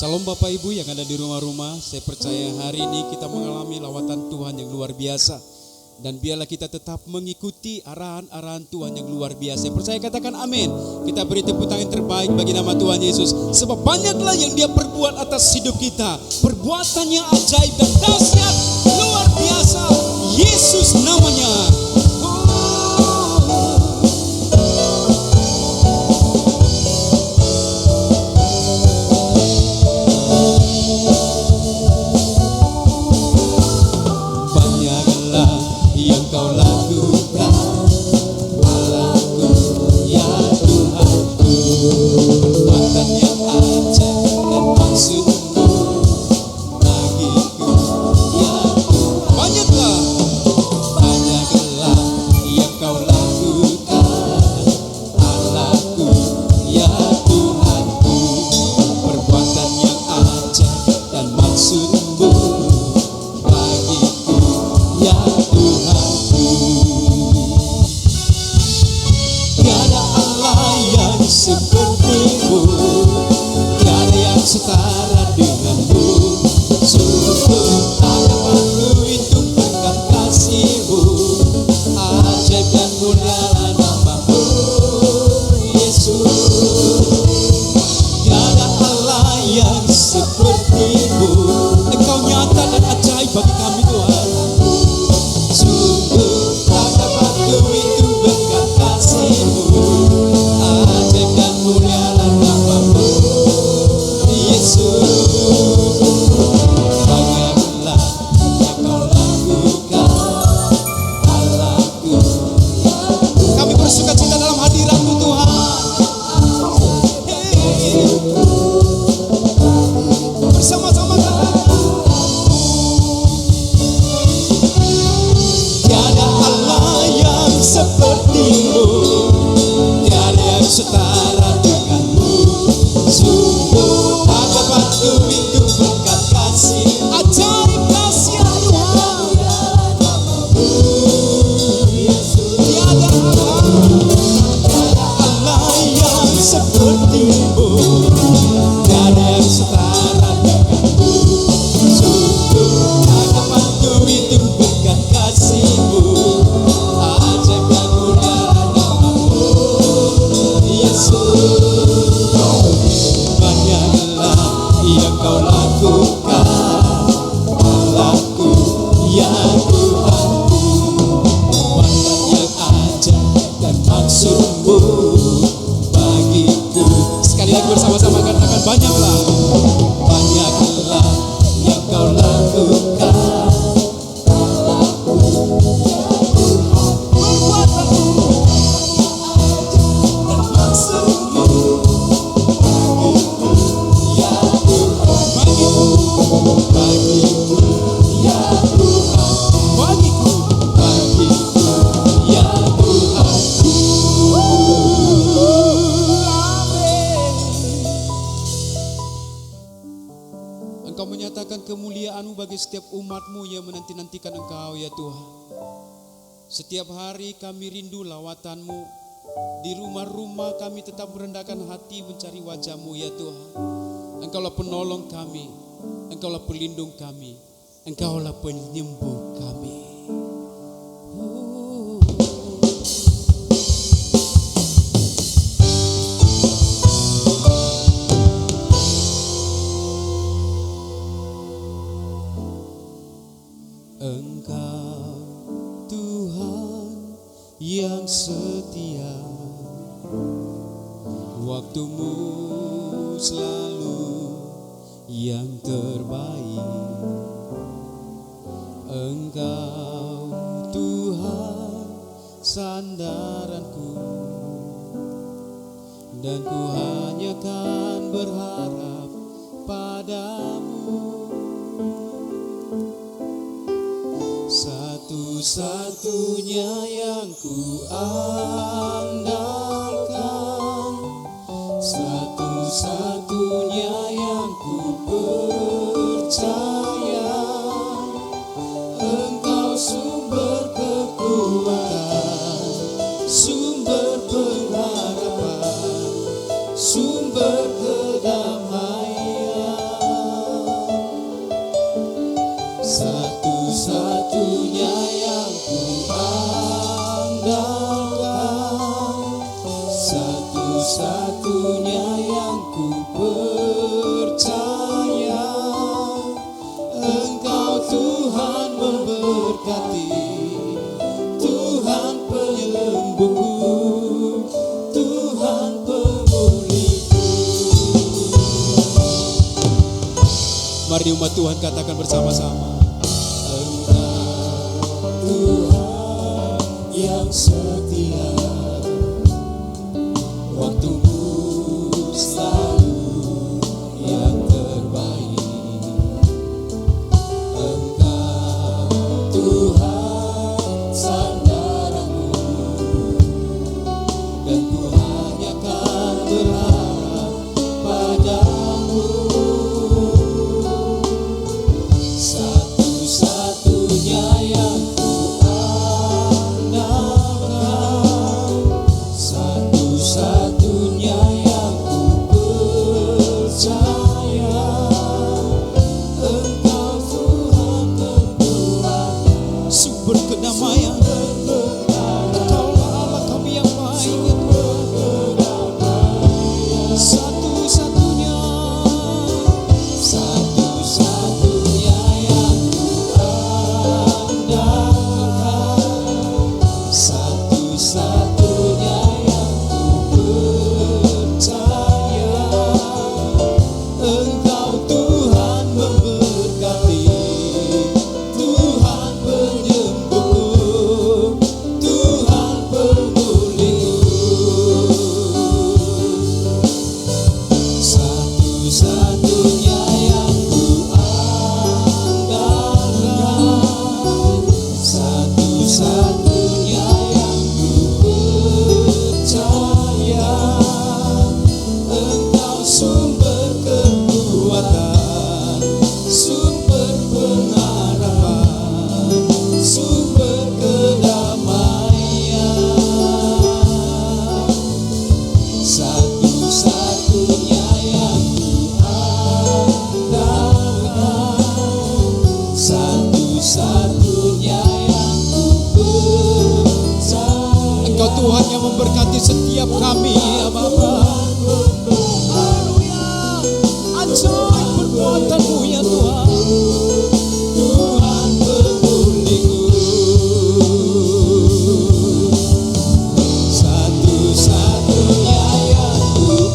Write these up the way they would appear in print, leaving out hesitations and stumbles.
Salam Bapak Ibu yang ada di rumah-rumah. Saya percaya hari ini kita mengalami lawatan Tuhan yang luar biasa. Dan biarlah kita tetap mengikuti arahan-arahan Tuhan yang luar biasa. Saya percaya, katakan amin. Kita beri tepuk tangan yang terbaik bagi nama Tuhan Yesus. Sebab banyaklah yang Dia perbuat atas hidup kita. Perbuatannya ajaib dan dahsyat, luar biasa. Yesus namanya. Menanti-nantikan Engkau ya Tuhan. Setiap hari kami rindu lawatan-Mu. Di rumah-rumah kami tetap merendahkan hati mencari wajah-Mu ya Tuhan. Engkaulah penolong kami, Engkaulah pelindung kami, Engkaulah penyembuh kami. Engkau Tuhan yang setia, waktu-Mu selalu yang terbaik. Engkau Tuhan sandaranku, dan ku hanya kan berharap padamu. Satu-satunya yang ku andalkan, satu-satunya yang ku percaya. Engkau sumber kekuatan, sumber pengharapan, sumber kedamaian. Satu-satunya yang ku percaya, Engkau Tuhan memberkati, Tuhan penyembuhku, Tuhan pemulihku. Mari umat Tuhan katakan bersama-sama. Engkau Tuhan yang setia, waktumu selalu yang terbaik. Engkau Tuhan sandaranku, dan ku hanya kan berharap padamu. Satu-satunya yang ku andalkan, satu-satunya yang ku percaya, Engkau Tuhan kekuatan, sumber kedamaian. Engkaulah Allah kami yang baik, ya Tuhan. Satu-satunya, satu-satunya yang ku andalkan, satu-satunya yang ku percaya, Engkau Tuhan memberkati, Tuhan penyembuhku, Tuhan pemulihku. Satu-satunya yang ku andalkan, satu-satunya yang ku percaya, Engkau sumber kekuatan, sumber pengharapan, sumber kedamaian. Satu-satunya yang ku andalkan, satu-satunya yang ku percaya. Engkau Tuhan yang memberkati setiap kami, ya Bapa. Haleluya, ajaib perbuatan-Mu, ya Tuhan. Tuhan pemulihku, satu-satunya yang ku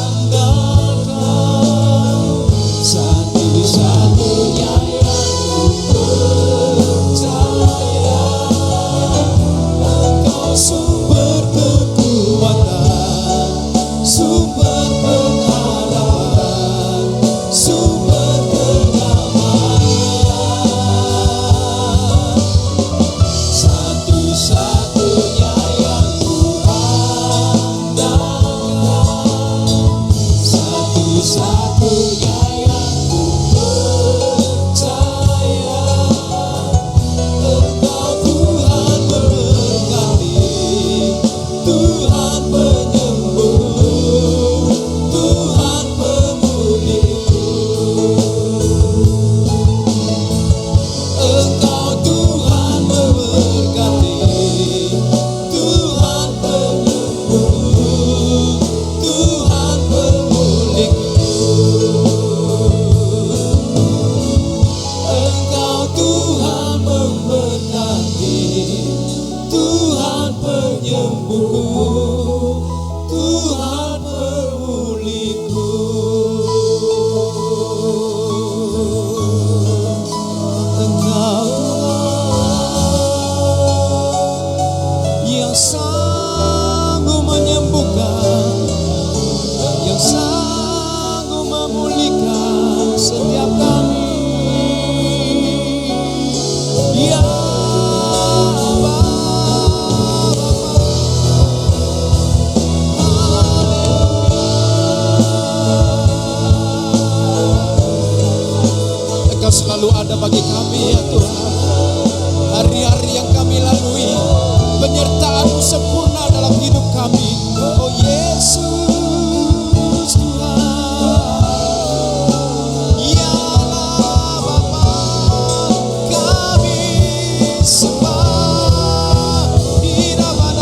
andalkan, satu-satunya yang ku percaya, Engkau sumber kekuatan, sumber pengharapan, sumber kedamaian. Satu-satunya yang ku andalkan, satu-satunya yang ku percaya, Engkau Tuhan memberkati, Tuhan penyembuh, Tuhan pemulihku. Engkau Tuhan memberkati, Tuhan penyembuh, Tuhan pemulihku. Engkau Tuhan memberkati, Tuhan penyembuh, Tuhan pemulihku. Engkau yang sanggup menyembuhkan, yang sanggup memulihkan setiap kami, ya Engkau selalu ada bagi kami, ya Tuhan. Hari-hari yang kami lalui, penyertaan-Mu sempurna dalam hidup kami. Oh Yesus Tuhan, ya Allah Bapa, kami sembah di dalam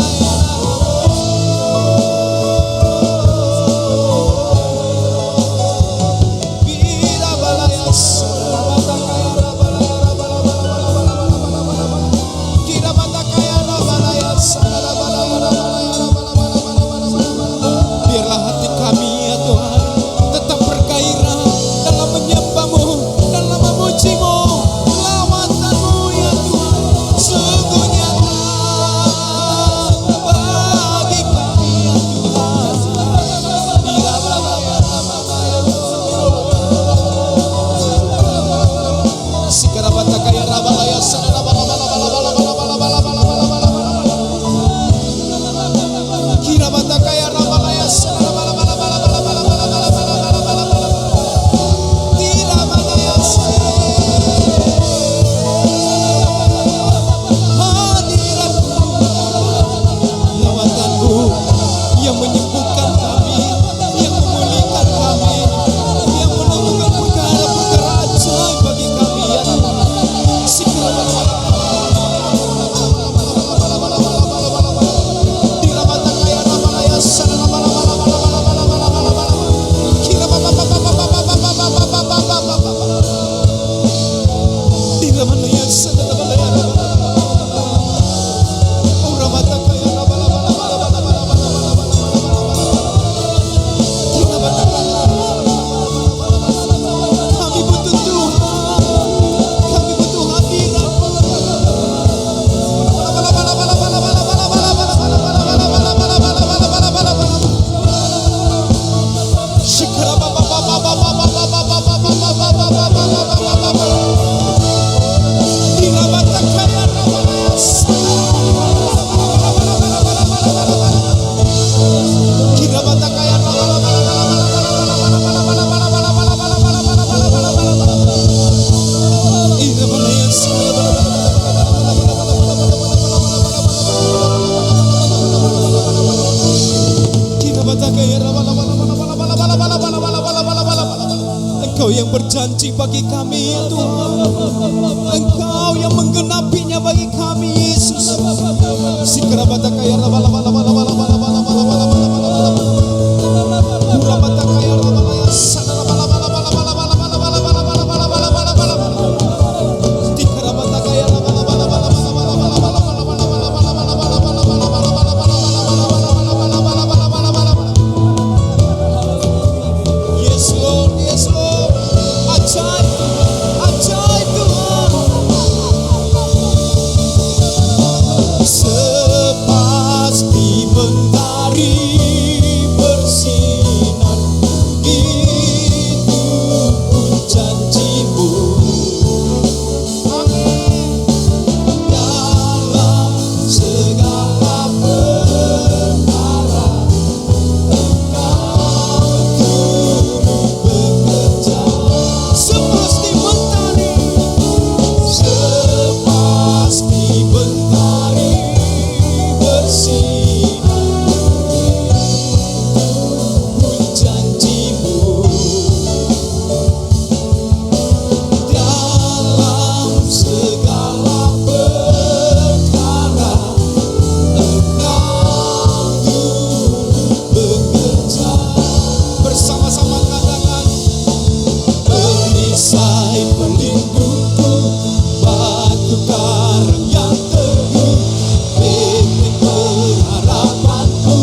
Engkau yang berjanji bagi kami ya Tuhan. Engkau yang menggenapinya bagi kami Yesus. Yes Lord, yes Lord. Ajaib Tuhan, ajaib Tuhan. Sepasti mentari bersinar, itu pun janjimu. Dalam segala perkara Engkau turut bekerja. Sepasti mentari, sepasti mentari bersinar, pun janjimu. Dalam segala perkara Engkau turut bekerja. Bersama-sama katakan, perisai pelindungku, batu karang yang teguh, benteng pengharapanku,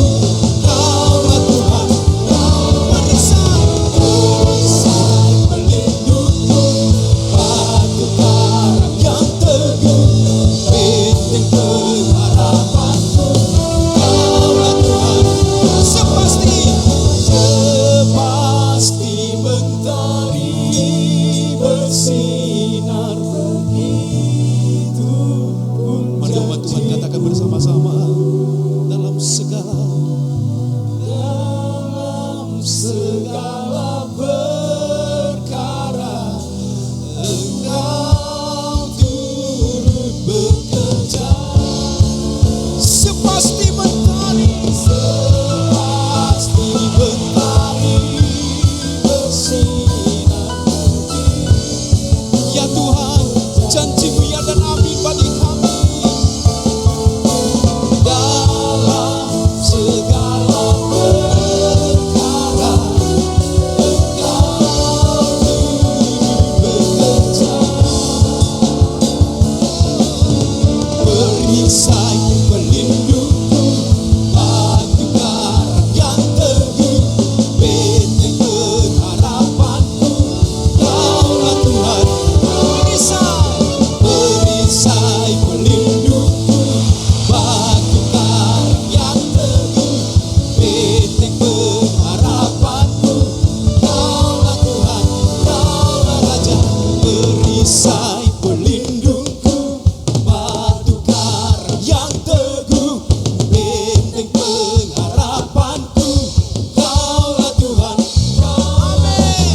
Kaulah Tuhan, perisai pelindungku, batu karang yang teguh, benteng pengharapanku, Kaulah Tuhan. Sepasti mentari bersinar, begitu pun. Mari umat Tuhan katakan bersama-sama, dalam segala perkara Engkau turut bekerja. Sepasti mentari bersinar. Ya Tuhan, janji-Mu ya dan amin bagi kami. Dalam segala perkara Engkau turut bekerja. Perisai pelindungku, batu karang yang teguh, benteng pengharapanku, Kaulah Tuhan. Perisai pelindungku, batu karang yang teguh, benteng pengharapanku, Kaulah Tuhan, Kaulah Raja. Perisai pelindungku, batu karang yang teguh, benteng pengharapanku, Kaulah Tuhan. Amin.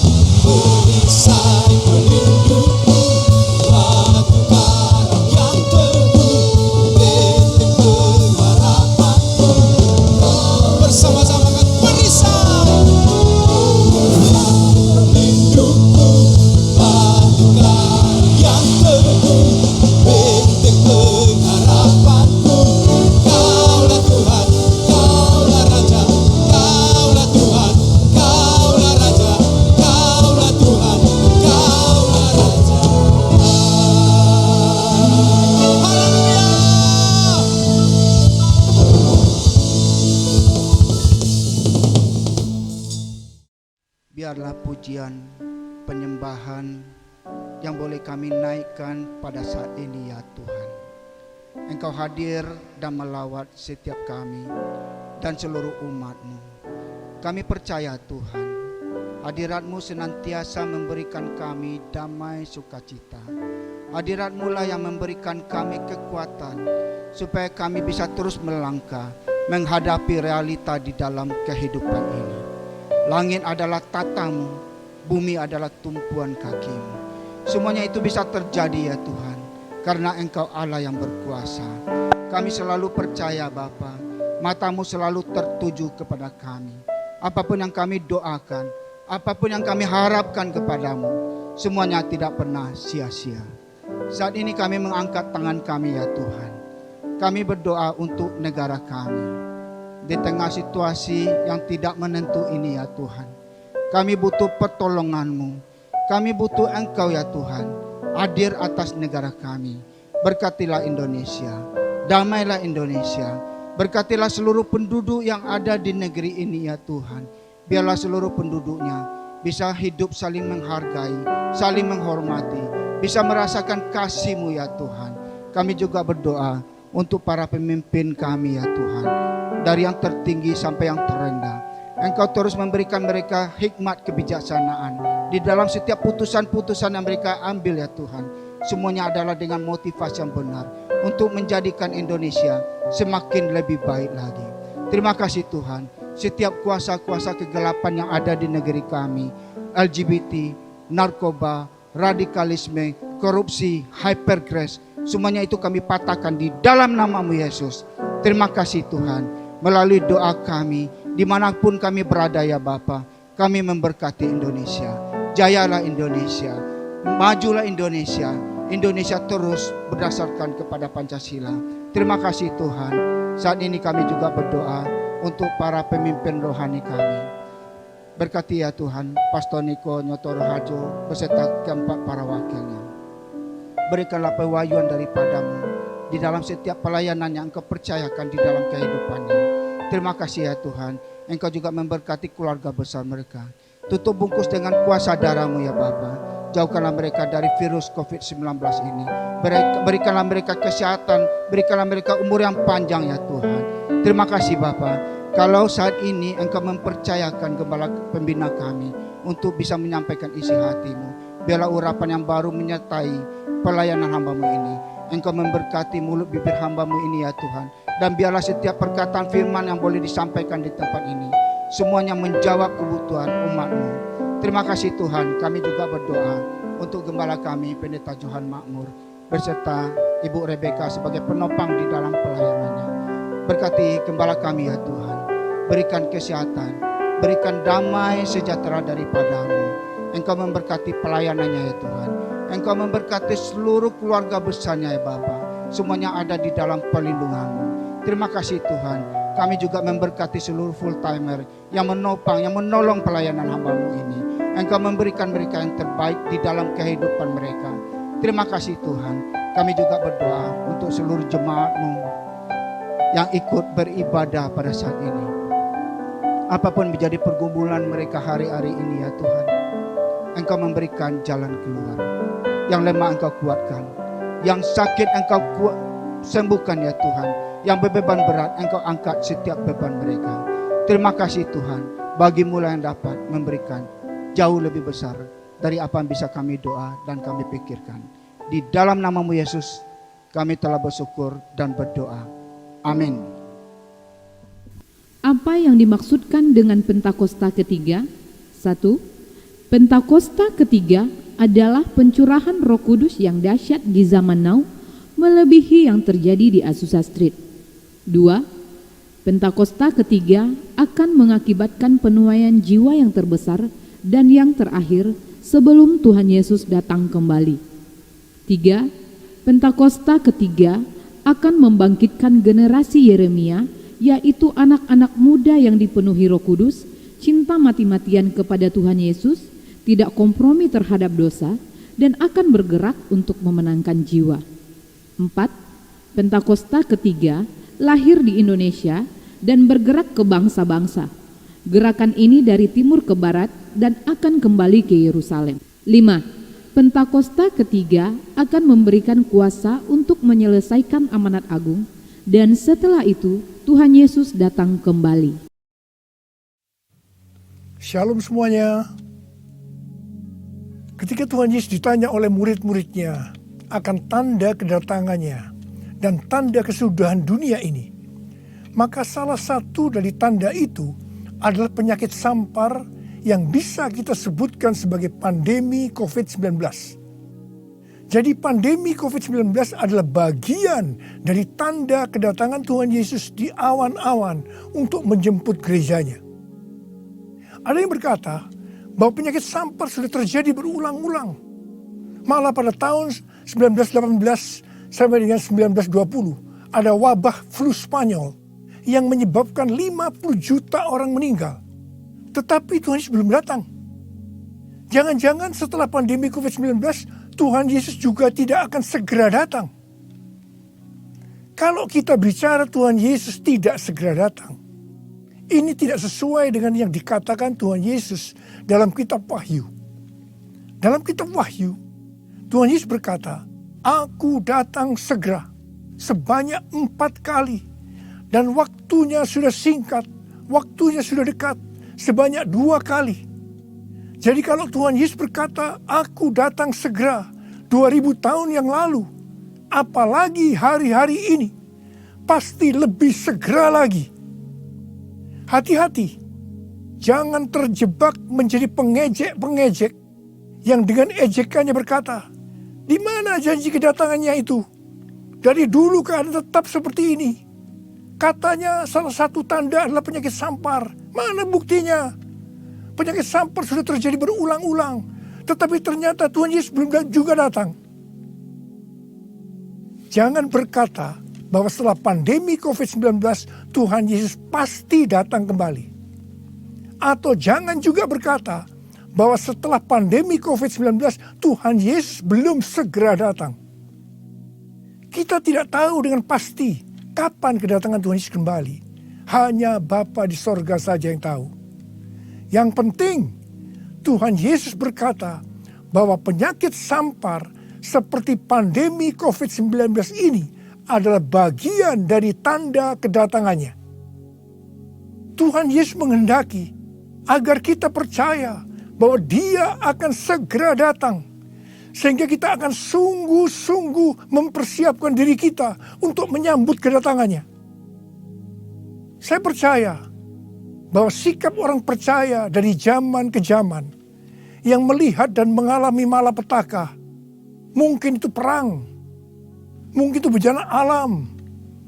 Perisai pelindungku, batu karang yang teguh, benteng pengharapanku. Bersama-sama kan, perisai pelindungku, batu karang yang teguh, benteng pengharapanku, Kaulah Tuhan, Kaulah Raja, Kaulah Tuhan, Kaulah Raja, Kaulah Tuhan, Kaulah Raja. Haleluya. Biarlah pujian, penyembahan yang boleh kami naikkan pada saat ini ya Tuhan. Engkau hadir dan melawat setiap kami dan seluruh umat-Mu. Kami percaya Tuhan, hadirat-Mu senantiasa memberikan kami damai sukacita. Hadirat-Mu lah yang memberikan kami kekuatan supaya kami bisa terus melangkah menghadapi realita di dalam kehidupan ini. Langit adalah tatamu, bumi adalah tumpuan kakimu. Semuanya itu bisa terjadi ya Tuhan, karena Engkau Allah yang berkuasa. Kami selalu percaya Bapa, matamu selalu tertuju kepada kami. apapun yang kami doakan, apapun yang kami harapkan kepadamu, semuanya tidak pernah sia-sia. Saat ini kami mengangkat tangan kami ya Tuhan. Kami berdoa untuk negara kami. Di tengah situasi yang tidak menentu ini ya Tuhan, kami butuh pertolongan-Mu. Kami butuh Engkau ya Tuhan, hadir atas negara kami. Berkatilah Indonesia, damailah Indonesia. Berkatilah seluruh penduduk yang ada di negeri ini ya Tuhan. Biarlah seluruh penduduknya bisa hidup saling menghargai, saling menghormati, bisa merasakan kasih-Mu ya Tuhan. Kami juga berdoa untuk para pemimpin kami ya Tuhan, dari yang tertinggi sampai yang terendah. Engkau terus memberikan mereka hikmat kebijaksanaan di dalam setiap putusan-putusan yang mereka ambil ya Tuhan. Semuanya adalah dengan motivasi yang benar untuk menjadikan Indonesia semakin lebih baik lagi. Terima kasih Tuhan. Setiap kuasa-kuasa kegelapan yang ada di negeri kami, LGBT, narkoba, radikalisme, korupsi, hypergrace, semuanya itu kami patahkan di dalam nama-Mu Yesus. Terima kasih Tuhan. Melalui doa kami, dimanapun kami berada ya Bapa, kami memberkati Indonesia. Jayalah Indonesia, majulah Indonesia. Indonesia terus berdasarkan kepada Pancasila. Terima kasih Tuhan. Saat ini kami juga berdoa untuk para pemimpin rohani kami. Berkati ya Tuhan, Pastor Niko Nyotoro Harjo beserta keempat para wakilnya. Berikanlah pewahyuan daripada-Mu di dalam setiap pelayanan yang Engkau percayakan di dalam kehidupannya. Terima kasih ya Tuhan. Engkau juga memberkati keluarga besar mereka. Tutup bungkus dengan kuasa darah-Mu ya Bapa. Jauhkanlah mereka dari virus COVID-19 ini. Berikanlah mereka kesehatan, berikanlah mereka umur yang panjang ya Tuhan. Terima kasih Bapa. Kalau saat ini Engkau mempercayakan gembala pembina kami untuk bisa menyampaikan isi hati-Mu, biarlah urapan yang baru menyertai pelayanan hamba-Mu ini. Engkau memberkati mulut bibir hamba-Mu ini ya Tuhan. Dan biarlah setiap perkataan firman yang boleh disampaikan di tempat ini, semuanya menjawab kebutuhan umat-Mu. Terima kasih Tuhan. Kami juga berdoa untuk gembala kami, Pendeta Johan Makmur, beserta Ibu Rebecca sebagai penopang di dalam pelayanannya. Berkati gembala kami ya Tuhan. Berikan kesehatan, berikan damai sejahtera daripada-Mu. Engkau memberkati pelayanannya ya Tuhan. Engkau memberkati seluruh keluarga besarnya ya Bapa. Semuanya ada di dalam perlindungan-Mu. Terima kasih Tuhan. Kami juga memberkati seluruh full timer yang menopang, yang menolong pelayanan hamba-Mu ini. Engkau memberikan mereka yang terbaik di dalam kehidupan mereka. Terima kasih Tuhan. Kami juga berdoa untuk seluruh jemaat-Mu yang ikut beribadah pada saat ini. Apapun menjadi pergumulan mereka hari-hari ini ya Tuhan, Engkau memberikan jalan keluar. Yang lemah Engkau kuatkan, yang sakit Engkau sembuhkan ya Tuhan. Yang berbeban berat Engkau angkat setiap beban mereka. Terima kasih Tuhan, bagi-Mu yang dapat memberikan jauh lebih besar dari apa yang bisa kami doa dan kami pikirkan. Di dalam nama-Mu Yesus kami telah bersyukur dan berdoa. Amin. Apa yang dimaksudkan dengan Pentakosta ketiga? 1. Pentakosta ketiga adalah pencurahan Roh Kudus yang dahsyat di zaman now, melebihi yang terjadi di Azusa Street. 2. Pentakosta ketiga akan mengakibatkan penuaian jiwa yang terbesar dan yang terakhir sebelum Tuhan Yesus datang kembali. 3. Pentakosta ketiga akan membangkitkan generasi Yeremia, yaitu anak-anak muda yang dipenuhi Roh Kudus, cinta mati-matian kepada Tuhan Yesus, tidak kompromi terhadap dosa, dan akan bergerak untuk memenangkan jiwa. 4. Pentakosta ketiga lahir di Indonesia dan bergerak ke bangsa-bangsa. Gerakan ini dari timur ke barat dan akan kembali ke Yerusalem. 5. Pentakosta ketiga akan memberikan kuasa untuk menyelesaikan amanat agung, dan setelah itu Tuhan Yesus datang kembali. Shalom semuanya. Ketika Tuhan Yesus ditanya oleh murid-muridnya akan tanda kedatangannya dan tanda kesudahan dunia ini, maka salah satu dari tanda itu adalah penyakit sampar yang bisa kita sebutkan sebagai pandemi COVID-19. Jadi pandemi COVID-19 adalah bagian dari tanda kedatangan Tuhan Yesus di awan-awan untuk menjemput gerejanya. Ada yang berkata bahwa penyakit sampar sudah terjadi berulang-ulang. Malah pada tahun 1918 sampai dengan 1920 ada wabah flu Spanyol yang menyebabkan 50 juta orang meninggal. Tetapi Tuhan Yesus belum datang. Jangan-jangan setelah pandemi COVID-19 Tuhan Yesus juga tidak akan segera datang. Kalau kita bicara Tuhan Yesus tidak segera datang, ini tidak sesuai dengan yang dikatakan Tuhan Yesus dalam kitab Wahyu. Dalam kitab Wahyu, Tuhan Yesus berkata, "Aku datang segera," sebanyak 4 kali. Dan waktunya sudah singkat, waktunya sudah dekat, sebanyak 2 kali. Jadi kalau Tuhan Yesus berkata, "Aku datang segera," 2000 tahun yang lalu, apalagi hari-hari ini, pasti lebih segera lagi. Hati-hati, jangan terjebak menjadi pengejek-pengejek yang dengan ejekannya berkata, "Di mana janji kedatangannya itu? Dari dulu keadaan tetap seperti ini. Katanya salah satu tanda adalah penyakit sampar. Mana buktinya? Penyakit sampar sudah terjadi berulang-ulang. Tetapi ternyata Tuhan Yesus belum juga datang." Jangan berkata bahwa setelah pandemi COVID-19 Tuhan Yesus pasti datang kembali. Atau jangan juga berkata bahwa setelah pandemi COVID-19 Tuhan Yesus belum segera datang. Kita tidak tahu dengan pasti kapan kedatangan Tuhan Yesus kembali. Hanya Bapa di sorga saja yang tahu. Yang penting Tuhan Yesus berkata bahwa penyakit sampar seperti pandemi COVID-19 ini adalah bagian dari tanda kedatangannya. Tuhan Yesus menghendaki agar kita percaya bahwa Dia akan segera datang. Sehingga kita akan sungguh-sungguh mempersiapkan diri kita untuk menyambut kedatangannya. Saya percaya bahwa sikap orang percaya dari zaman ke zaman yang melihat dan mengalami malapetaka, mungkin itu perang, mungkin itu bencana alam,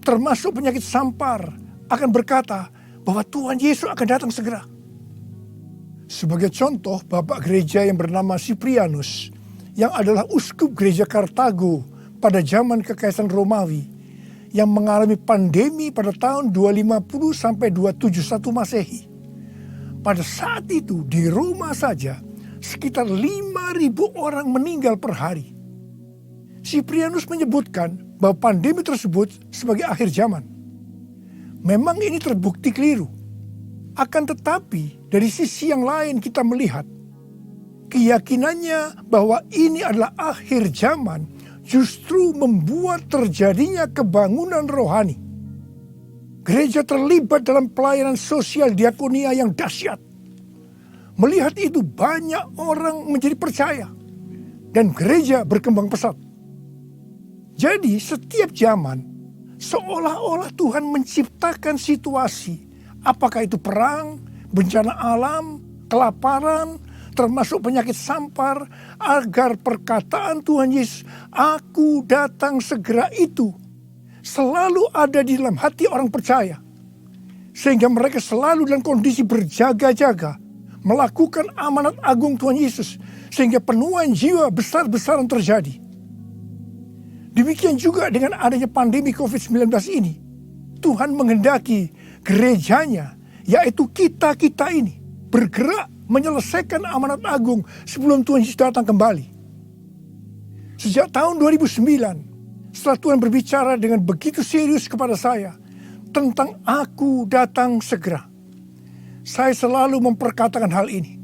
termasuk penyakit sampar, akan berkata bahwa Tuhan Yesus akan datang segera. Sebagai contoh, Bapak Gereja yang bernama Siprianus, yang adalah uskup gereja Kartago pada zaman Kekaisaran Romawi, yang mengalami pandemi pada tahun 250 sampai 271 Masehi. Pada saat itu di Roma saja sekitar 5.000 orang meninggal per hari. Siprianus menyebutkan bahwa pandemi tersebut sebagai akhir zaman. Memang ini terbukti keliru. Akan tetapi dari sisi yang lain kita melihat keyakinannya bahwa ini adalah akhir zaman justru membuat terjadinya kebangunan rohani. Gereja terlibat dalam pelayanan sosial diakonia yang dahsyat. Melihat itu banyak orang menjadi percaya dan gereja berkembang pesat. Jadi setiap zaman seolah-olah Tuhan menciptakan situasi, apakah itu perang, bencana alam, kelaparan, termasuk penyakit sampar, agar perkataan Tuhan Yesus, "Aku datang segera" itu selalu ada di dalam hati orang percaya. Sehingga mereka selalu dalam kondisi berjaga-jaga, melakukan amanat agung Tuhan Yesus, sehingga penuaian jiwa besar-besaran terjadi. Demikian juga dengan adanya pandemi COVID-19 ini, Tuhan menghendaki gerejanya, yaitu kita-kita ini, bergerak menyelesaikan amanat agung sebelum Tuhan Yesus datang kembali. Sejak tahun 2009, setelah Tuhan berbicara dengan begitu serius kepada saya tentang "Aku datang segera", saya selalu memperkatakan hal ini.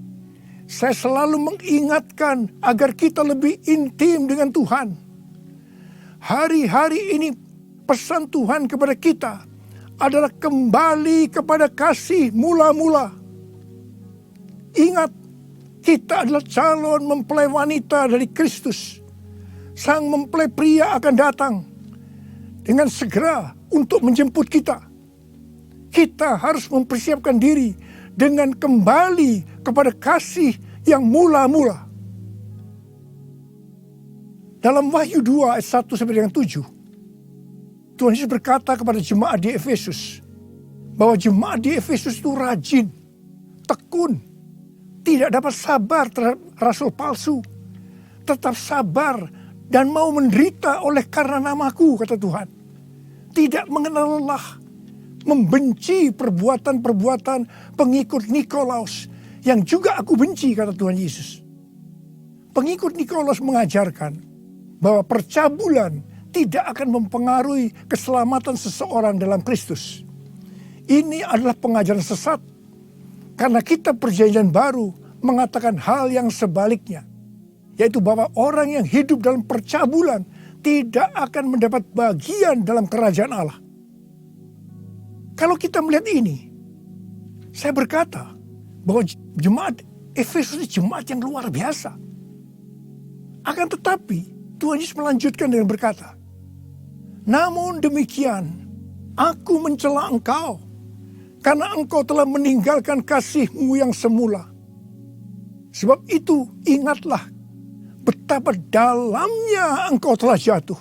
Saya selalu mengingatkan agar kita lebih intim dengan Tuhan. Hari-hari ini pesan Tuhan kepada kita adalah kembali kepada kasih mula-mula. Ingat, kita adalah calon mempelai wanita dari Kristus. Sang mempelai pria akan datang dengan segera untuk menjemput kita. Kita harus mempersiapkan diri dengan kembali kepada kasih yang mula-mula. Dalam Wahyu 2 ayat 1 sampai dengan 7, Tuhan Yesus berkata kepada jemaat di Efesus bahwa jemaat di Efesus itu rajin, tekun, tidak dapat sabar terhadap rasul palsu. Tetap sabar dan mau menderita oleh karena namaku, kata Tuhan. Tidak mengenal lelah, membenci perbuatan-perbuatan pengikut Nikolaus yang juga aku benci, kata Tuhan Yesus. Pengikut Nikolaus mengajarkan bahwa percabulan tidak akan mempengaruhi keselamatan seseorang dalam Kristus. Ini adalah pengajaran sesat, karena kitab Perjanjian Baru mengatakan hal yang sebaliknya, yaitu bahwa orang yang hidup dalam percabulan tidak akan mendapat bagian dalam kerajaan Allah. Kalau kita melihat ini, saya berkata bahwa jemaat Efesus ini jemaat yang luar biasa. Akan tetapi Tuhan Yesus melanjutkan dengan berkata, namun demikian aku mencela engkau, karena engkau telah meninggalkan kasih-Mu yang semula. Sebab itu ingatlah betapa dalamnya engkau telah jatuh.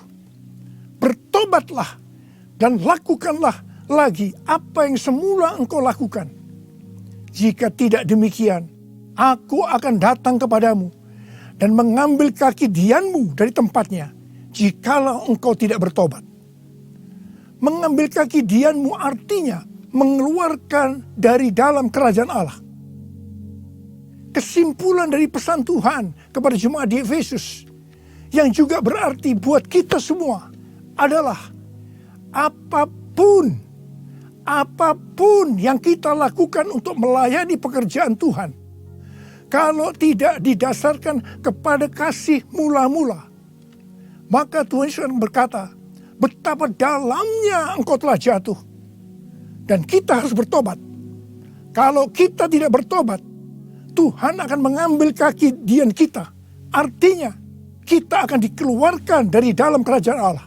Bertobatlah dan lakukanlah lagi apa yang semula engkau lakukan. Jika tidak demikian, aku akan datang kepadamu dan mengambil kaki dianmu dari tempatnya, jikalau engkau tidak bertobat. Mengambil kaki dianmu artinya mengeluarkan dari dalam kerajaan Allah. Kesimpulan dari pesan Tuhan kepada jemaat di Efesus, yang juga berarti buat kita semua, adalah apapun yang kita lakukan untuk melayani pekerjaan Tuhan, kalau tidak didasarkan kepada kasih mula-mula, maka Tuhan Yesus berkata, betapa dalamnya engkau telah jatuh. Dan kita harus bertobat. Kalau kita tidak bertobat, Tuhan akan mengambil kaki dian kita. Artinya, kita akan dikeluarkan dari dalam kerajaan Allah.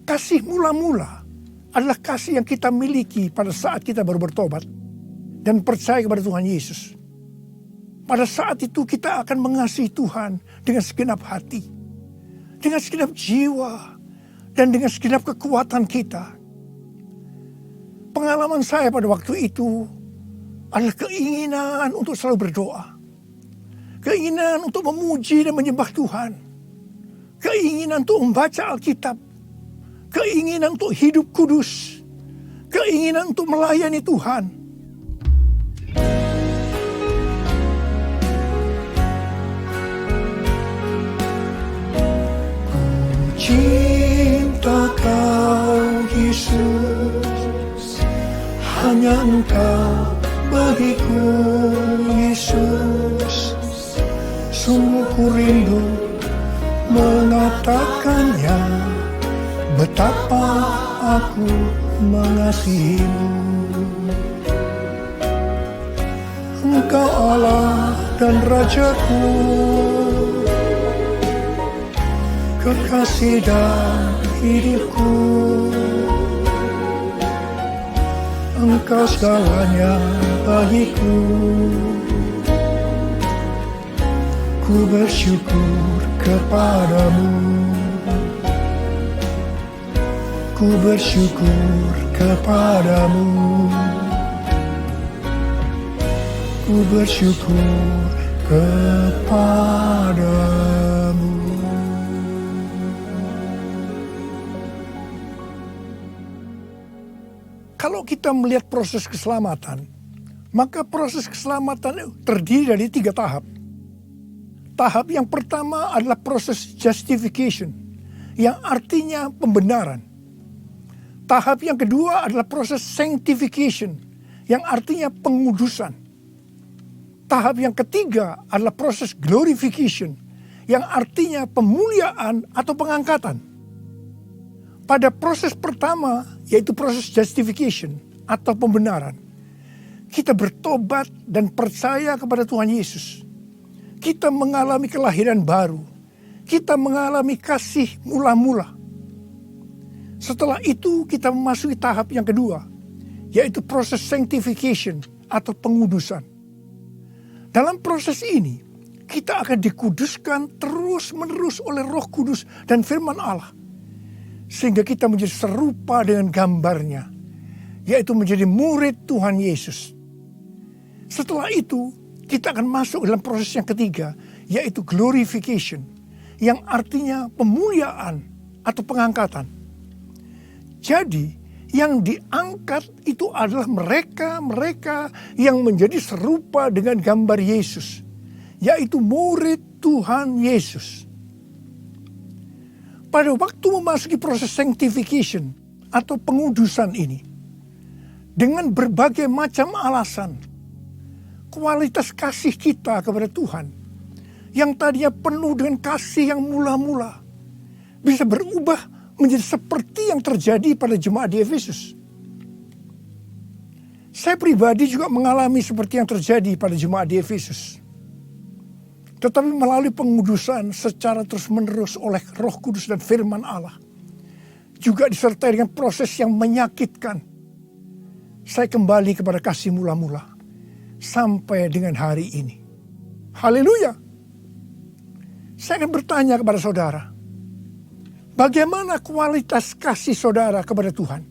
Kasih mula-mula adalah kasih yang kita miliki pada saat kita baru bertobat dan percaya kepada Tuhan Yesus. Pada saat itu kita akan mengasihi Tuhan dengan segenap hati, dengan segenap jiwa, dan dengan segenap kekuatan kita. Pengalaman saya pada waktu itu adalah keinginan untuk selalu berdoa. Keinginan untuk memuji dan menyembah Tuhan. Keinginan untuk membaca Alkitab. Keinginan untuk hidup kudus. Keinginan untuk melayani Tuhan. Ku cinta Kau Yesus, hanya Engkau bagiku Yesus. Sungguh ku rindu mengatakannya, betapa aku mengasihimu. Engkau Allah dan Rajaku, kekasih dan hidupku. Engkau segalanya bagiku. Ku bersyukur kepadamu. Ku bersyukur kepadamu. Ku bersyukur kepadamu. Kalau kita melihat proses keselamatan, maka proses keselamatan terdiri dari 3 tahap. Tahap yang pertama adalah proses justification, yang artinya pembenaran. Tahap yang kedua adalah proses sanctification, yang artinya pengudusan. Tahap yang ketiga adalah proses glorification, yang artinya pemuliaan atau pengangkatan. Pada proses pertama, yaitu proses justification atau pembenaran, kita bertobat dan percaya kepada Tuhan Yesus. Kita mengalami kelahiran baru. Kita mengalami kasih mula-mula. Setelah itu kita memasuki tahap yang kedua, yaitu proses sanctification atau pengudusan. Dalam proses ini, kita akan dikuduskan terus-menerus oleh Roh Kudus dan firman Allah. Sehingga kita menjadi serupa dengan gambarnya, yaitu menjadi murid Tuhan Yesus. Setelah itu kita akan masuk dalam proses yang ketiga, yaitu glorification, yang artinya pemuliaan atau pengangkatan. Jadi yang diangkat itu adalah mereka yang menjadi serupa dengan gambar Yesus, yaitu murid Tuhan Yesus. Pada waktu memasuki proses sanctification atau pengudusan ini, dengan berbagai macam alasan, kualitas kasih kita kepada Tuhan yang tadinya penuh dengan kasih yang mula-mula bisa berubah menjadi seperti yang terjadi pada jemaat di Efesus. Saya pribadi juga mengalami seperti yang terjadi pada jemaat di Efesus. Tetapi melalui pengudusan secara terus-menerus oleh Roh Kudus dan firman Allah, juga disertai dengan proses yang menyakitkan, saya kembali kepada kasih mula-mula sampai dengan hari ini. Haleluya. Saya akan bertanya kepada saudara, bagaimana kualitas kasih saudara kepada Tuhan?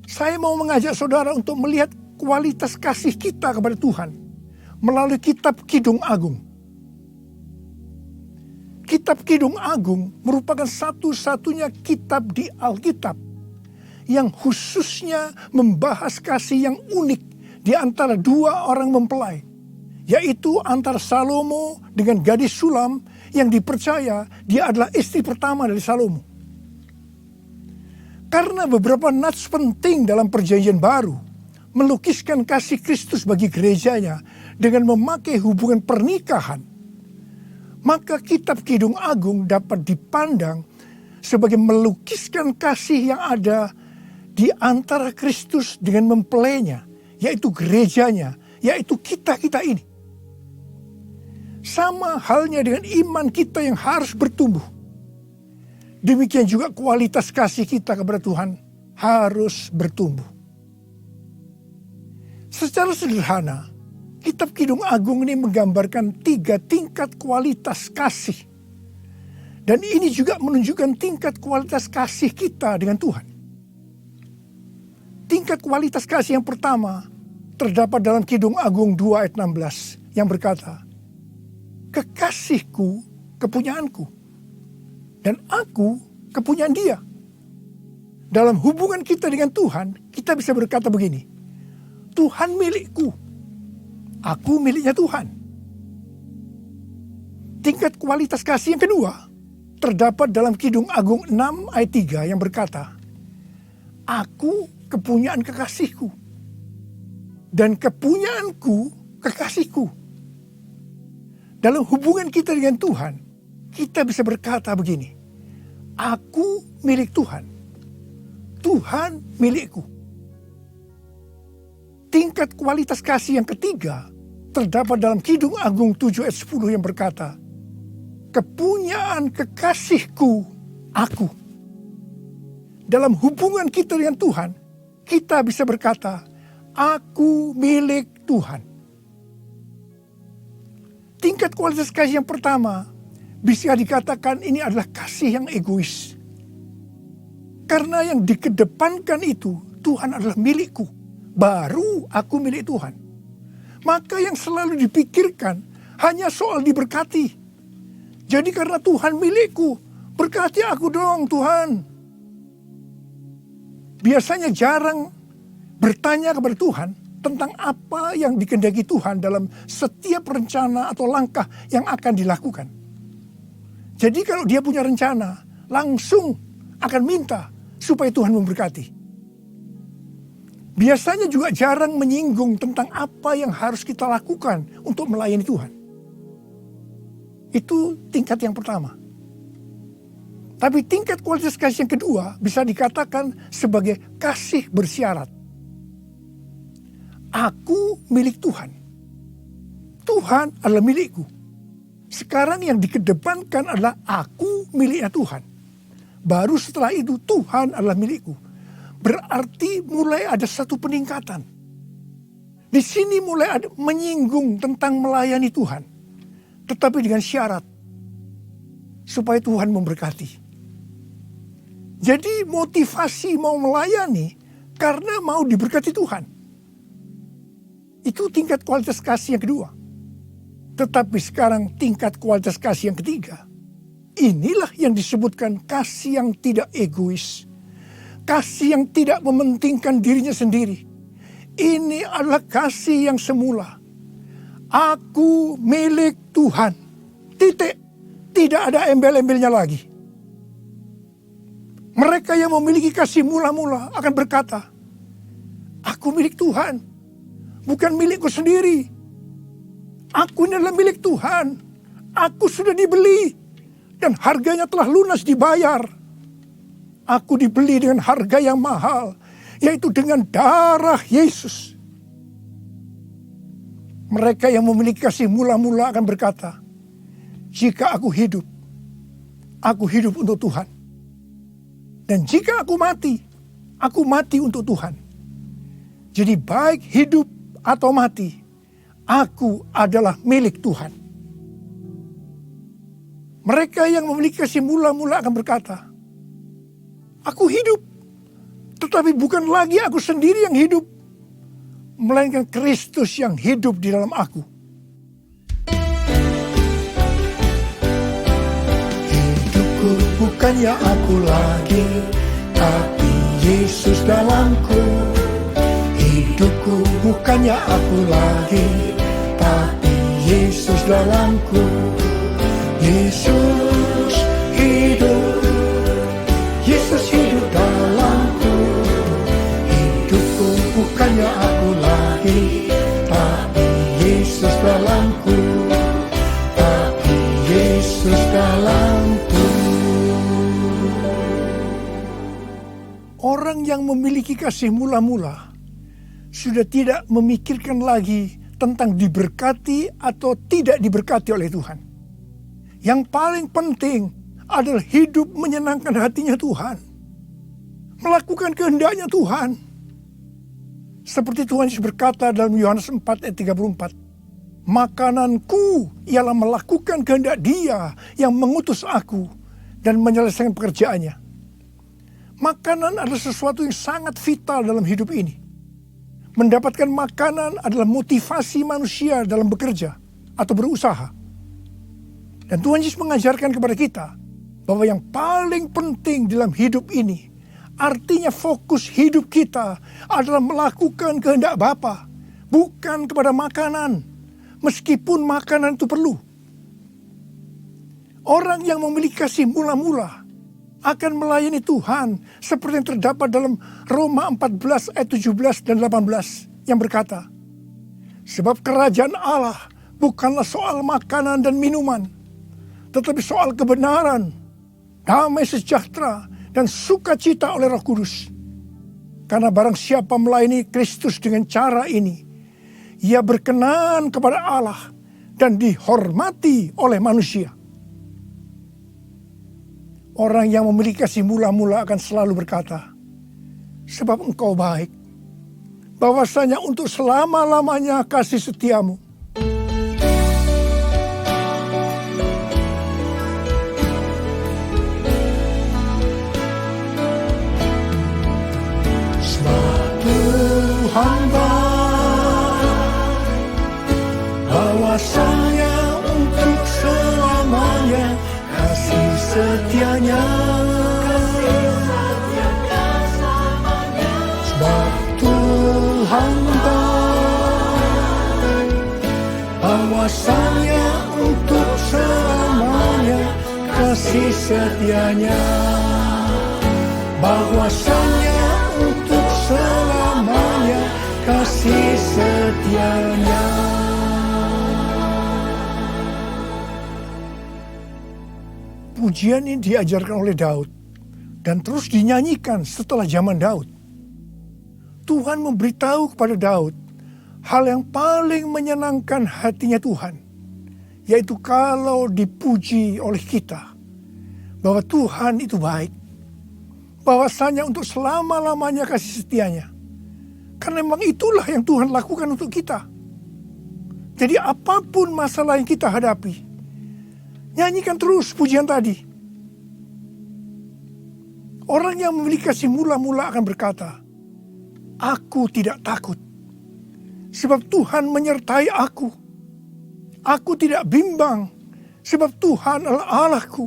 Saya mau mengajak saudara untuk melihat kualitas kasih kita kepada Tuhan melalui kitab Kidung Agung. Kitab Kidung Agung merupakan satu-satunya kitab di Alkitab yang khususnya membahas kasih yang unik di antara dua orang mempelai, yaitu antara Salomo dengan gadis Sulam yang dipercaya dia adalah istri pertama dari Salomo. Karena beberapa nats penting dalam Perjanjian Baru melukiskan kasih Kristus bagi gerejanya dengan memakai hubungan pernikahan, maka kitab Kidung Agung dapat dipandang sebagai melukiskan kasih yang ada di antara Kristus dengan mempelainya, yaitu gerejanya, yaitu kita-kita ini. Sama halnya dengan iman kita yang harus bertumbuh. Demikian juga kualitas kasih kita kepada Tuhan harus bertumbuh. Secara sederhana, kitab Kidung Agung ini menggambarkan 3 tingkat kualitas kasih. Dan ini juga menunjukkan tingkat kualitas kasih kita dengan Tuhan. Tingkat kualitas kasih yang pertama terdapat dalam Kidung Agung 2 ayat 16 yang berkata, kekasihku kepunyaanku, dan aku kepunyaan dia. Dalam hubungan kita dengan Tuhan, kita bisa berkata begini, Tuhan milikku, aku miliknya Tuhan. Tingkat kualitas kasih yang kedua terdapat dalam Kidung Agung 6 ayat 3 yang berkata, aku kepunyaan kekasihku, dan kepunyaanku kekasihku. Dalam hubungan kita dengan Tuhan, kita bisa berkata begini, aku milik Tuhan, Tuhan milikku. Tingkat kualitas kasih yang ketiga terdapat dalam Kidung Agung 7 ayat 10 yang berkata, kepunyaan kekasihku aku. Dalam hubungan kita dengan Tuhan, kita bisa berkata, aku milik Tuhan. Tingkat kualitas kasih yang pertama bisa dikatakan ini adalah kasih yang egois. Karena yang dikedepankan itu, Tuhan adalah milikku, baru aku milik Tuhan. Maka yang selalu dipikirkan hanya soal diberkati. Jadi karena Tuhan milikku, berkati aku dong Tuhan. Biasanya jarang bertanya kepada Tuhan tentang apa yang dikehendaki Tuhan dalam setiap rencana atau langkah yang akan dilakukan. Jadi kalau dia punya rencana, langsung akan minta supaya Tuhan memberkati. Biasanya juga jarang menyinggung tentang apa yang harus kita lakukan untuk melayani Tuhan. Itu tingkat yang pertama. Tapi tingkat kualitas kasih yang kedua bisa dikatakan sebagai kasih bersyarat. Aku milik Tuhan. Tuhan adalah milikku. Sekarang yang dikedepankan adalah aku miliknya Tuhan. Baru setelah itu Tuhan adalah milikku. Berarti mulai ada satu peningkatan. Di sini mulai ada menyinggung tentang melayani Tuhan. Tetapi dengan syarat. Supaya Tuhan memberkati. Jadi motivasi mau melayani karena mau diberkati Tuhan. Itu tingkat kualitas kasih yang kedua. Tetapi sekarang tingkat kualitas kasih yang ketiga. Inilah yang disebutkan kasih yang tidak egois. Kasih yang tidak mementingkan dirinya sendiri. Ini adalah kasih yang semula. Aku milik Tuhan. Titik. Tidak ada embel-embelnya lagi. Mereka yang memiliki kasih mula-mula akan berkata, aku milik Tuhan. Bukan milikku sendiri. Aku ini adalah milik Tuhan. Aku sudah dibeli. Dan harganya telah lunas dibayar. Aku dibeli dengan harga yang mahal. Yaitu dengan darah Yesus. Mereka yang memiliki kasih mula-mula akan berkata, jika aku hidup untuk Tuhan. Dan jika aku mati untuk Tuhan. Jadi baik hidup atau mati, aku adalah milik Tuhan. Mereka yang memiliki kasih mula-mula akan berkata, aku hidup, tetapi bukan lagi aku sendiri yang hidup, melainkan Kristus yang hidup di dalam aku. Hidupku bukannya aku lagi, tapi Yesus dalamku. Hidupku bukannya aku lagi, tapi Yesus dalamku. Yesus hidup, Yesus hidup dalamku. Hidupku bukannya aku lagi, tapi Yesus dalamku. Tapi Yesus dalamku. Orang yang memiliki kasih mula-mula sudah tidak memikirkan lagi tentang diberkati atau tidak diberkati oleh Tuhan. Yang paling penting adalah hidup menyenangkan hatinya Tuhan. Melakukan kehendaknya Tuhan. Seperti Tuhan Yesus berkata dalam Yohanes 4 ayat 34. Makananku ialah melakukan kehendak Dia yang mengutus aku dan menyelesaikan pekerjaannya. Makanan adalah sesuatu yang sangat vital dalam hidup ini. Mendapatkan makanan adalah motivasi manusia dalam bekerja atau berusaha. Dan Tuhan Yesus mengajarkan kepada kita bahwa yang paling penting dalam hidup ini, artinya fokus hidup kita adalah melakukan kehendak Bapa, bukan kepada makanan, meskipun makanan itu perlu. Orang yang memiliki kasih mula-mula akan melayani Tuhan seperti yang terdapat dalam Roma 14 ayat 17 dan 18 yang berkata, sebab kerajaan Allah bukanlah soal makanan dan minuman, tetapi soal kebenaran, damai sejahtera, dan sukacita oleh Roh Kudus. Karena barang siapa melayani Kristus dengan cara ini, ia berkenan kepada Allah dan dihormati oleh manusia. Orang yang memiliki kasih mula-mula akan selalu berkata, sebab engkau baik, bahwasanya untuk selama-lamanya kasih setiamu. Hamba bahwasanya untuk selamanya kasih setianya, sebab Tuhan bahwasanya untuk selamanya kasih setianya, bahwasanya untuk selamanya kasih setianya. Pujian ini diajarkan oleh Daud dan terus dinyanyikan setelah zaman Daud. Tuhan memberitahu kepada Daud hal yang paling menyenangkan hatinya Tuhan, yaitu kalau dipuji oleh kita bahwa Tuhan itu baik, bahwasanya untuk selama-lamanya kasih setianya. Karena memang itulah yang Tuhan lakukan untuk kita. Jadi apapun masalah yang kita hadapi, nyanyikan terus pujian tadi. Orang yang memiliki kasih mula-mula akan berkata, aku tidak takut. sebab Tuhan menyertai aku. Aku tidak bimbang, sebab Tuhan adalah Allahku.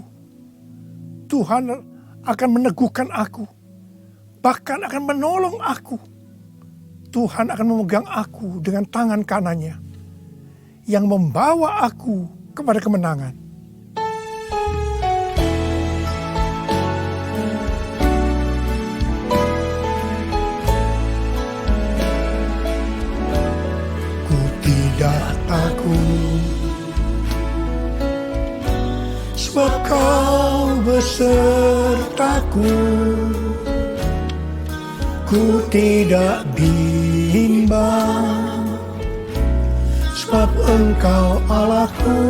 Tuhan akan meneguhkan aku, bahkan akan menolong aku. Tuhan akan memegang aku dengan tangan kanannya, yang membawa aku kepada kemenangan. Ku tidak takut, sebab Kau besertaku. Ku tidak bimbang, sebab Engkau Allahku.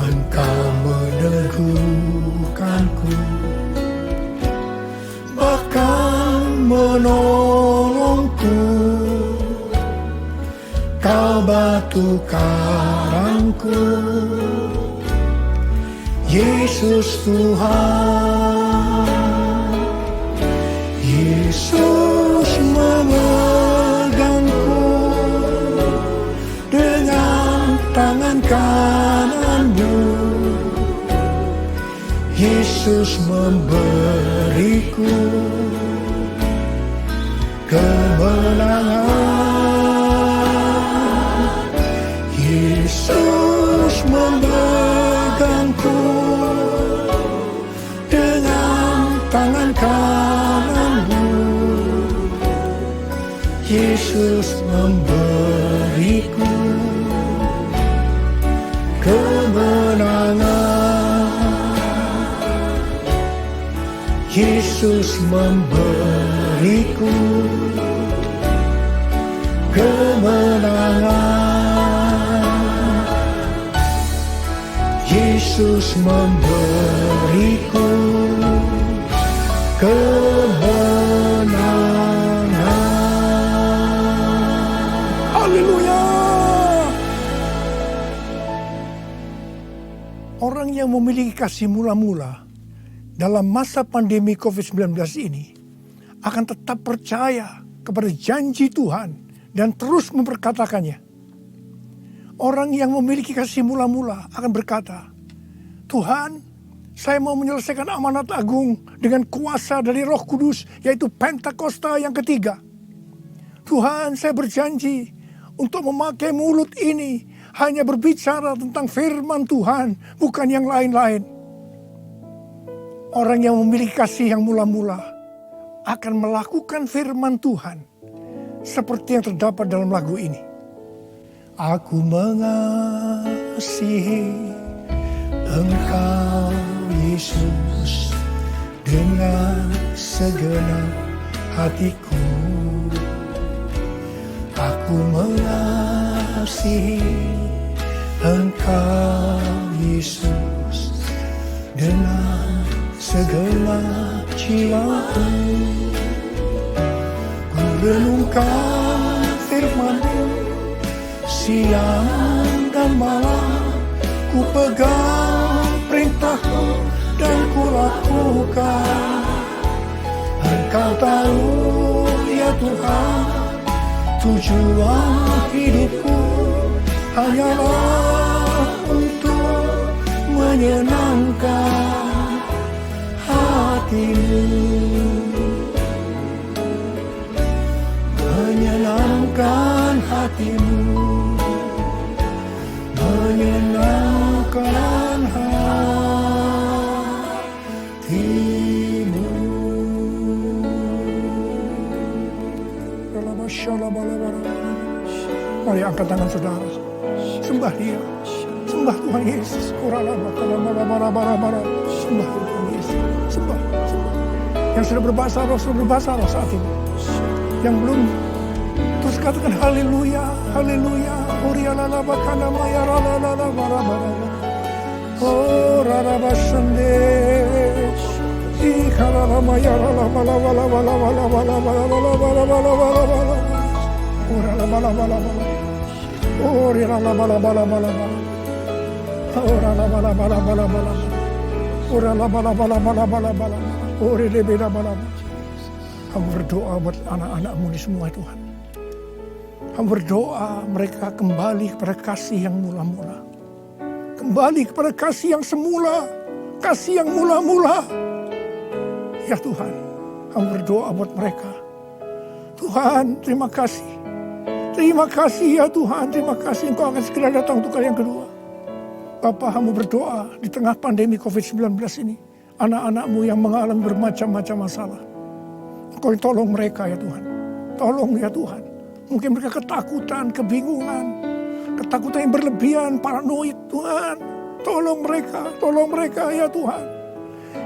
Engkau meneguhkanku, bahkan menolongku. Kau batu karangku, Yesus Tuhan. Yesus memegangku dengan tangan kanan-Mu. Yesus memberiku kemenangan. Yesus memegangku dengan tangan kanan-Mu. Yesus memberiku kemenangan. Yesus memberiku kemenangan. Yesus memberiku kemenangan. Haleluya. Orang yang memiliki kasih mula-mula dalam masa pandemi COVID-19 ini akan tetap percaya kepada janji Tuhan dan terus memperkatakannya. Orang yang memiliki kasih mula-mula akan berkata, Tuhan, saya mau menyelesaikan amanat agung dengan kuasa dari Roh Kudus, yaitu Pentakosta yang ketiga. Tuhan, saya berjanji untuk memakai mulut ini hanya berbicara tentang firman Tuhan, bukan yang lain-lain. Orang yang memiliki kasih yang mula-mula akan melakukan firman Tuhan seperti yang terdapat dalam lagu ini. Aku mengasihi Engkau Yesus dengan segenap hatiku. Aku mengasihi Engkau Yesus dengan segenap jiwaku. Ku renungkan firman-Mu siang dan malam, ku pegang perintah-Mu dan ku lakukan. Engkau tahu ya Tuhan, tujuan hidupku hanyalah untuk menyenangkan hati-Mu. Menyenangkan hati-Mu, menyenangkan hati-Mu. Mari angkat tangan saudara, sembah Dia, sembah Tuhan Yesus. Sembah Tuhan Yesus, sembah. Yang sudah berbahasa roh, sudah berbahasa roh saat ini. Yang belum, terus katakan haleluya, haleluya. Orialala bakana maya rala bara. Oh rara basande. Ikarala maya rala bala. Orala bala. Orialala bala. Orala bala. Orala bala. Ori lebeda bala. Hamba berdoa buat anak-anak-Mu ini semua Tuhan. Hamba berdoa mereka kembali kepada kasih yang mula-mula. Kembali kepada kasih yang semula. Kasih yang mula-mula. Ya Tuhan, hamba berdoa buat mereka. Tuhan, terima kasih. Terima kasih ya Tuhan, terima kasih Engkau akan segera datang untuk kali yang kedua. Bapa, hamba berdoa di tengah pandemi COVID-19 ini. Anak-anak-Mu yang mengalami bermacam-macam masalah. Engkau tolong mereka ya Tuhan. Tolong ya Tuhan. Mungkin mereka ketakutan, kebingungan. Ketakutan yang berlebihan, paranoid Tuhan. Tolong mereka ya Tuhan.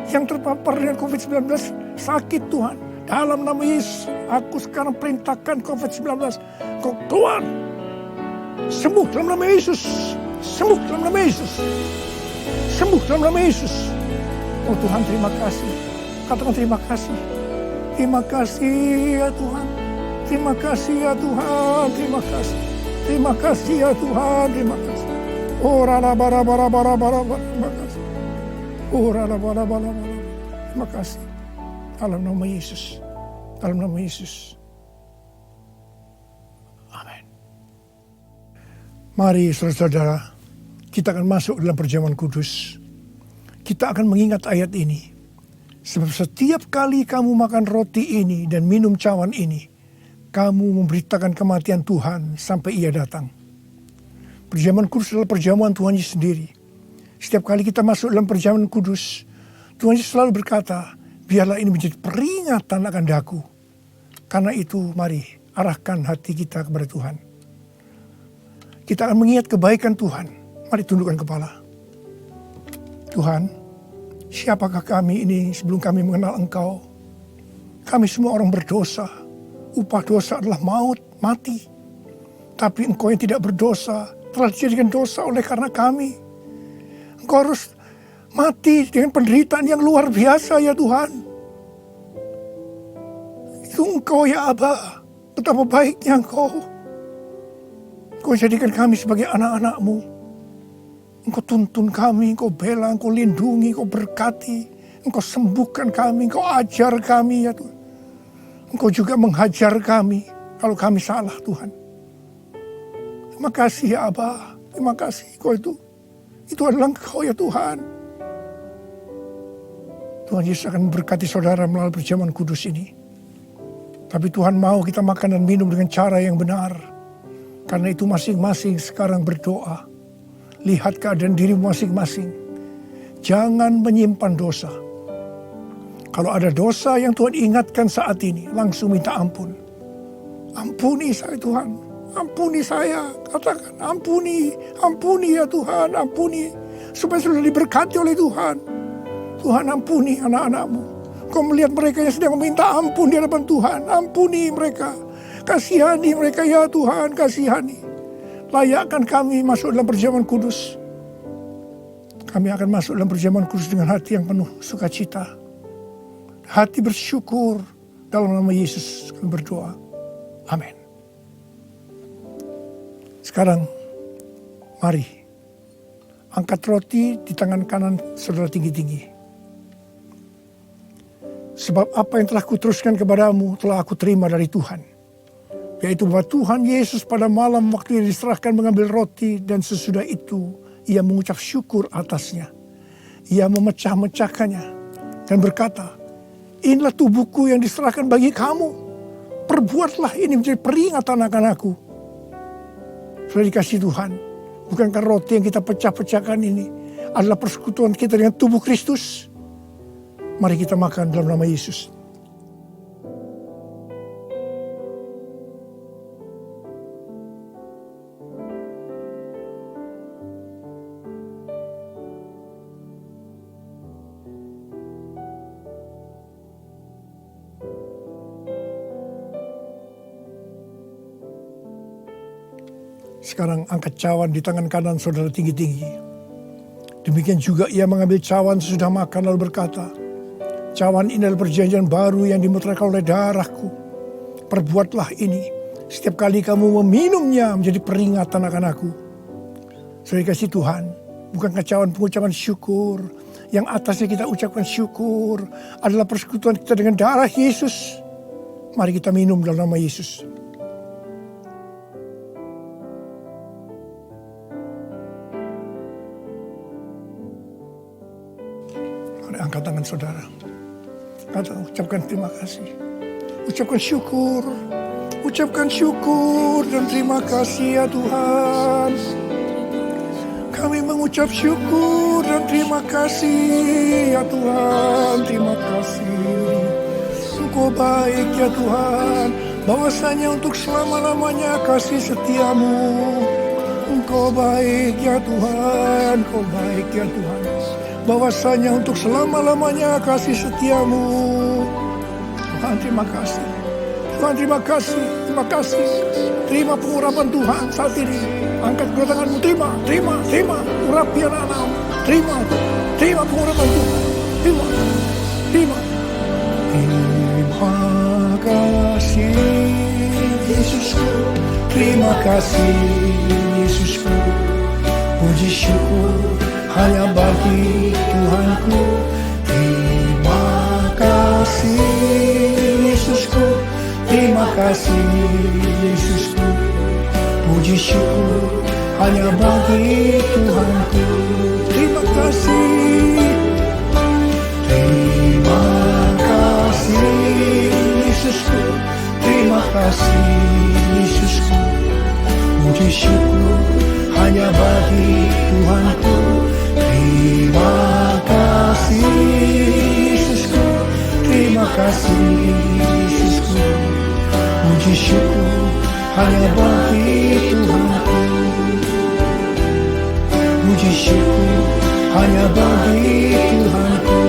Yang terpapar dengan COVID-19 sakit Tuhan. Dalam nama Yesus, aku sekarang perintahkan COVID-19. Kau keluar. Sembuh dalam nama Yesus. Sembuh dalam nama Yesus. Sembuh dalam nama Yesus. Oh Tuhan, terima kasih. Katakan terima kasih. Terima kasih ya Tuhan. Terima kasih ya Tuhan. Terima kasih. Terima kasih ya Tuhan. Terima kasih. Oh rala bara. Terima kasih. Oh rala bara. Terima kasih. Dalam nama Yesus. Dalam nama Yesus. Amin. Mari saudara-saudara, kita akan masuk dalam perjamuan kudus. Kita akan mengingat ayat ini. Sebab setiap kali kamu makan roti ini dan minum cawan ini, kamu memberitakan kematian Tuhan sampai Ia datang. Perjamuan kudus adalah perjamuan Tuhan Yesus sendiri. Setiap kali kita masuk dalam perjamuan kudus, Tuhan Yesus selalu berkata, biarlah ini menjadi peringatan akan daku. Karena itu mari arahkan hati kita kepada Tuhan. Kita akan mengingat kebaikan Tuhan. Mari tundukkan kepala. Tuhan, siapakah kami ini sebelum kami mengenal Engkau? Kami semua orang berdosa. Upah dosa adalah maut, mati. Tapi Engkau yang tidak berdosa telah dijadikan dosa oleh karena kami. Engkau harus mati dengan penderitaan yang luar biasa ya Tuhan. Itu Engkau ya Aba. Betapa baiknya Engkau. Engkau jadikan kami sebagai anak-anak-Mu. Engkau tuntun kami, Engkau bela, Engkau lindungi, Engkau berkati. Engkau sembuhkan kami, Engkau ajar kami ya Tuhan. Engkau juga menghajar kami kalau kami salah Tuhan. Terima kasih ya Aba. Terima kasih Engkau itu adalah Engkau ya Tuhan. Tuhan Yesus akan memberkati saudara melalui perjamuan kudus ini. Tapi Tuhan mau kita makan dan minum dengan cara yang benar. Karena itu masing-masing sekarang berdoa. Lihat keadaan dirimu masing-masing. Jangan menyimpan dosa. Kalau ada dosa yang Tuhan ingatkan saat ini, langsung minta ampun. Ampuni saya Tuhan. Ampuni saya. Katakan ampuni. Ampuni ya Tuhan. Ampuni. Supaya sudah diberkati oleh Tuhan. Tuhan ampuni anak-anak-Mu. Kau melihat mereka yang sedang meminta ampun di hadapan Tuhan. Ampuni mereka. Kasihani mereka ya Tuhan. Kasihani. Layakkan kami masuk dalam perjamuan kudus. Kami akan masuk dalam perjamuan kudus dengan hati yang penuh sukacita. Hati bersyukur. Dalam nama Yesus kami berdoa. Amin. Sekarang, mari. Angkat roti di tangan kanan saudara tinggi-tinggi. Sebab apa yang telah kuteruskan kepadamu telah aku terima dari Tuhan. Yaitu bahwa Tuhan Yesus pada malam waktu ia diserahkan mengambil roti dan sesudah itu ia mengucap syukur atasnya. Ia memecah-mecahkannya dan berkata, inilah tubuhku yang diserahkan bagi kamu. Perbuatlah ini menjadi peringatan akan aku. Sudah dikasih Tuhan, bukankah roti yang kita pecah-pecahkan ini adalah persekutuan kita dengan tubuh Kristus? Mari kita makan dalam nama Yesus. Sekarang angkat cawan di tangan kanan saudara tinggi-tinggi. Demikian juga ia mengambil cawan sesudah makan lalu berkata, cawan ini adalah perjanjian baru yang dimutrakan oleh darahku. Perbuatlah ini setiap kali kamu meminumnya menjadi peringatan akan aku. Saudara kasih Tuhan, bukankah cawan pengucapan syukur yang atasnya kita ucapkan syukur adalah persekutuan kita dengan darah Yesus. Mari kita minum dalam nama Yesus. Mari angkat tangan saudara. Ucapkan terima kasih. Ucapkan syukur. Ucapkan syukur dan terima kasih ya Tuhan. Kami mengucap syukur dan terima kasih ya Tuhan. Terima kasih. Engkau baik ya Tuhan. Bahwasanya untuk selama-lamanya kasih setiamu. Engkau baik ya Tuhan. Engkau baik ya Tuhan. Bahwasanya untuk selama-lamanya kasih setiamu. Tuhan terima kasih. Tuhan terima kasih. Terima kasih. Terima pengurapan Tuhan saat ini. Angkat kedua tanganmu. Terima. Urapi anak-anakmu. Terima pengurapan Tuhan. Terima. Terima kasih Yesusku. Terima kasih Yesusku. Puji syukur hanya bagi Tuhanku. Terima kasih Yesusku. Terima kasih Yesusku. Puji syukur hanya bagi Tuhanku. Terima kasih. Terima kasih Yesusku. Terima kasih Yesusku. Puji syukur hanya bagi Tuhanku. Terima kasih Yesusku. Terima kasih Yesusku. Puji syukur hanya bagi Tuhanku. Puji syukur hanya bagi Tuhanku.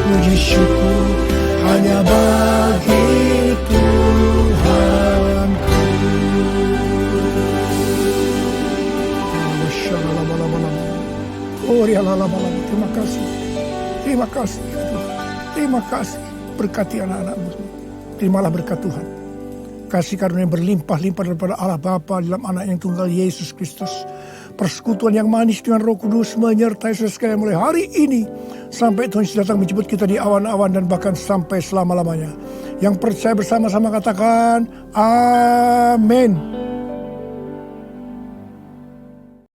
Puji syukur hanya bagi Tuhanku. Terima kasih. Terima kasih. Terima kasih. Berkati anak-anakmu. Terimalah berkat Tuhan. Kasih karunia berlimpah-limpah daripada Allah Bapa dalam anak yang tunggal Yesus Kristus. Persekutuan yang manis dengan Roh Kudus menyertai saudara sekalian mulai hari ini sampai Tuhan Yesus datang menjemput kita di awan-awan dan bahkan sampai selama-lamanya. Yang percaya bersama-sama katakan amin.